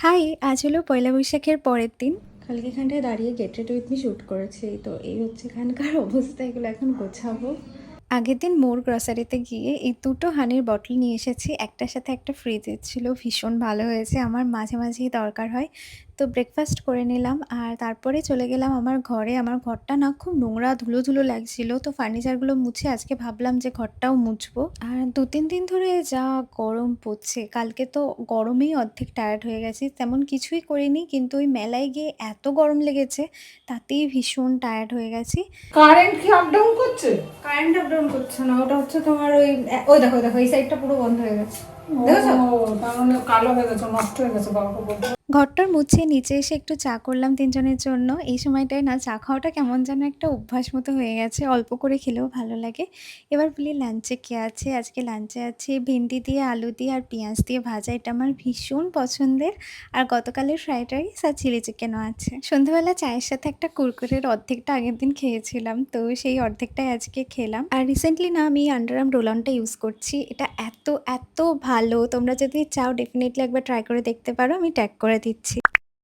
High! আজ হলো পয়লা বৈশাখের পরের দিন। কালকে এখানটায় দাঁড়িয়ে get ready with me shoot করেছি। তো এই হচ্ছে এখানকার অবস্থা। এগুলো এখন গোছাবো। আগের দিন মোর গ্রসারিতে গিয়ে এই ২ টো হানির বটল নিয়ে এসেছি। একটার সাথে একটা ফ্রি দিচ্ছিল। ভীষণ ভালো হয়েছে। আমার মাঝে, মাঝেই দরকার হয়। তো ব্রেকফাস্ট করে নিলাম। আর তারপরে চলে গেলাম আমার ঘরে। আমার ঘরটা না খুব নোংরা ধুলো, ধুলো লাগছিল। তো ফার্নিচারগুলো মুছে আজকে ভাবলাম যে ঘরটাও মুছবো। আর ২-৩ দিন ধরে যা গরম পড়ছে। কালকে তো গরমেই অর্ধেক টায়ার্ড হয়ে গেছি। তেমন কিছুই করিনি। কিন্তু ওই মেলায় গিয়ে এত গরম লেগেছে, তাতেই ভীষণ টায়ার্ড হয়ে গেছি। কারেন্ট কি আপ ডাউন করছে? কারেন্ট আপ ডাউন করছে না। ওটা হচ্ছে তোমার ওই দেখো, দেখো এই সাইডটা পুরো বন্ধ হয়ে গেছে। দেখেছো? ও, তার মানে কালো হয়ে গেছে, নষ্ট হয়ে গেছে গল্প বলতে। ঘরটর মুছে নিচে এসে একটু চা করলাম ৩ জনের জন্য। এই সময়টায় না চা খাওয়াটা কেমন যেন একটা অভ্যাস মতো হয়ে গেছে। অল্প করে খেলেও ভালো লাগে। এবার বলি লাঞ্চে কী আছে? আজকে লাঞ্চে আছে ভেন্ডি দিয়ে, আলু দিয়ে আর পেঁয়াজ দিয়ে ভাজা। এটা আমার ভীষণ পছন্দের। আর গতকালের ফ্রাইড রাইস আর চিলি চিকেনও আছে। সন্ধ্যাবেলা চায়ের সাথে একটা কুরকুরের অর্ধেকটা আগের দিন খেয়েছিলাম। তো সেই অর্ধেকটাই আজকে খেলাম। আর রিসেন্টলি না আমি আন্ডার আর্ম রোল অনটা ইউজ করছি। এটা এত ভালো। তোমরা যদি চাও ডেফিনিটলি একবার ট্রাই করে দেখতে পারো। আমি ট্যাগ করে দিচ্ছি।